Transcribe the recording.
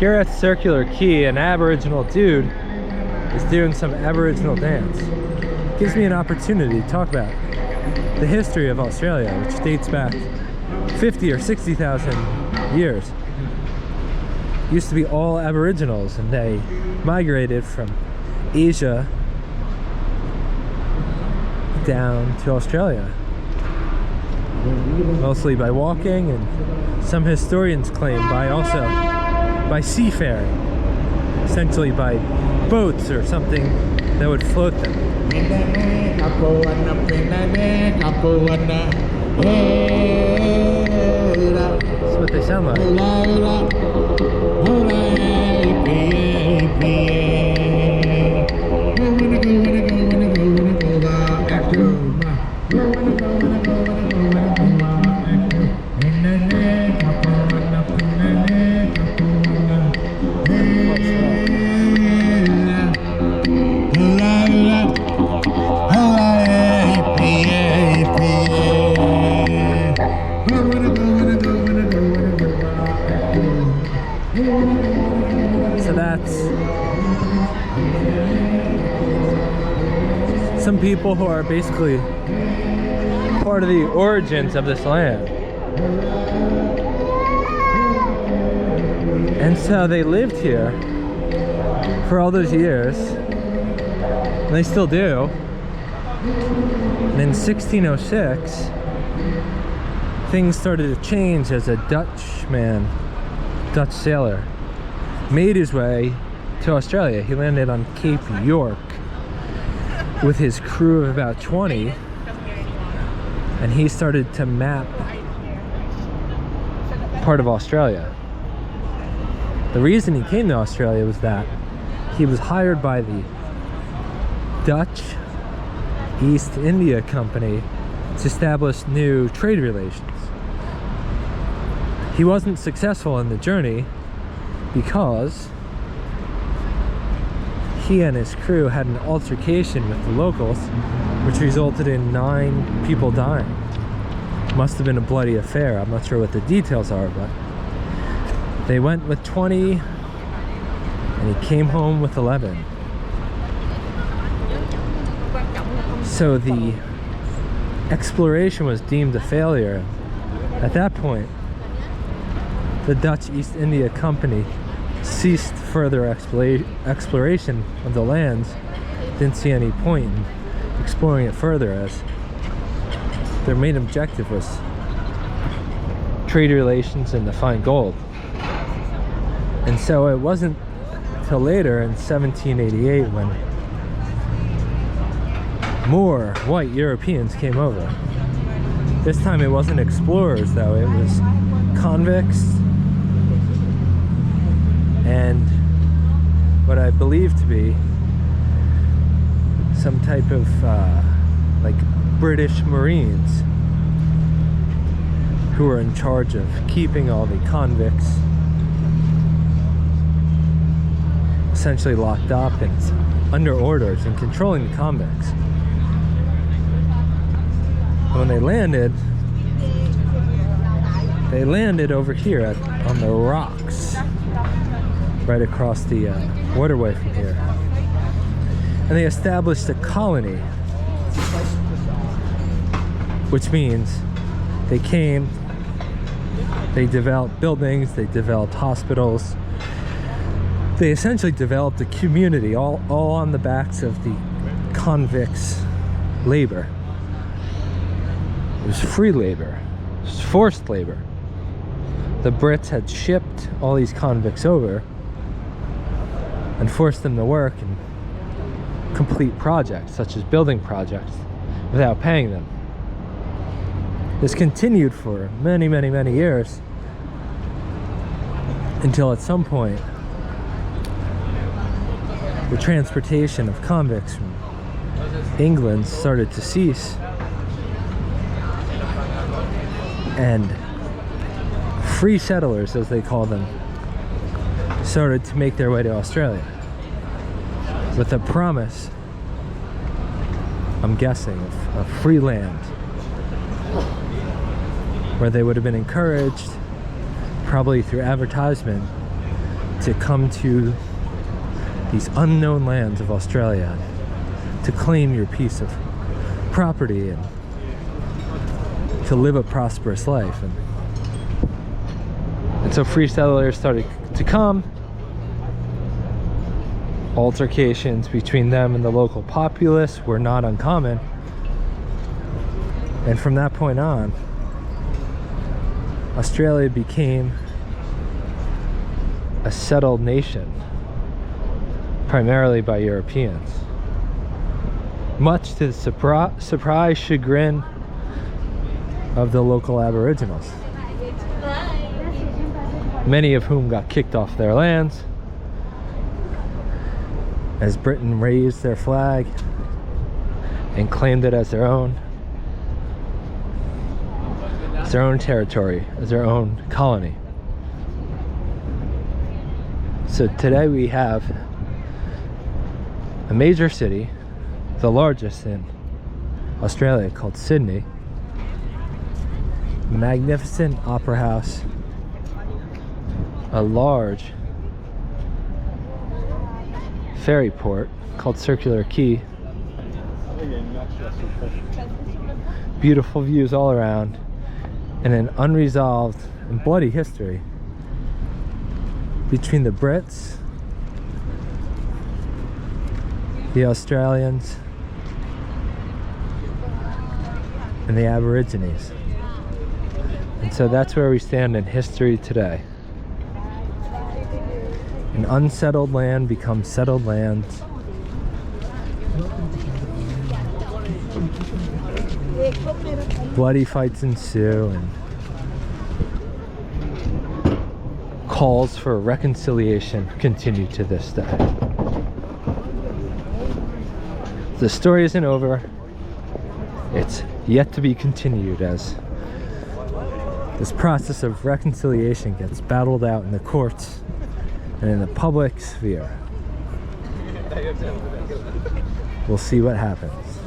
Here at Circular Quay, an Aboriginal dude is doing some Aboriginal dance. Gives me an opportunity to talk about the history of Australia, which dates back 50 or 60,000 years. It used to be all Aboriginals, and they migrated from Asia down to Australia, mostly by walking, and some historians claim by seafaring, essentially by boats or something that would float them. That's what they sound like. So that's some people who are basically part of the origins of this land. And so they lived here for all those years, and they still do. And in 1606, things started to change as a Dutch sailor made his way to Australia. He landed on Cape York with his crew of about 20, and he started to map part of Australia. The reason he came to Australia was that he was hired by the Dutch East India Company to establish new trade relations. He wasn't successful in the journey because he and his crew had an altercation with the locals, which resulted in 9 people dying. Must have been a bloody affair. I'm not sure what the details are, but they went with 20 and he came home with 11. So the exploration was deemed a failure. At that point, the Dutch East India Company ceased further exploration of the lands. Didn't see any point in exploring it further, as their main objective was trade relations and to find gold. And so it wasn't till later in 1788 when more white Europeans came over. This time it wasn't explorers though, it was convicts and what I believe to be some type of like British Marines who were in charge of keeping all the convicts essentially locked up and under orders and controlling the convicts. When they landed over here on the rocks right across the waterway from here, and they established a colony, which means they came, they developed buildings, they developed hospitals, they essentially developed a community all on the backs of the convicts' labor. It was free labor, it was forced labor. The Brits had shipped all these convicts over and forced them to work and complete projects, such as building projects, without paying them. This continued for many, many, many years until at some point the transportation of convicts from England started to cease, and free settlers, as they call them, started to make their way to Australia with a promise, I'm guessing, of free land, where they would have been encouraged, probably through advertisement, to come to these unknown lands of Australia, to claim your piece of property and to live a prosperous life. And so free settlers started to come. Altercations between them and the local populace were not uncommon. And from that point on, Australia became a settled nation, primarily by Europeans. Much to the surprise, chagrin of the local Aboriginals, many of whom got kicked off their lands as Britain raised their flag and claimed it as their own territory, as their own colony. So today we have a major city, the largest in Australia, called Sydney. Magnificent opera house, a large ferry port called Circular Quay, beautiful views all around, and an unresolved and bloody history between the Brits, the Australians, and the Aborigines. And so that's where we stand in history today. An unsettled land becomes settled land. Bloody fights ensue, and calls for reconciliation continue to this day. The story isn't over. It's yet to be continued as this process of reconciliation gets battled out in the courts and in the public sphere. We'll see what happens.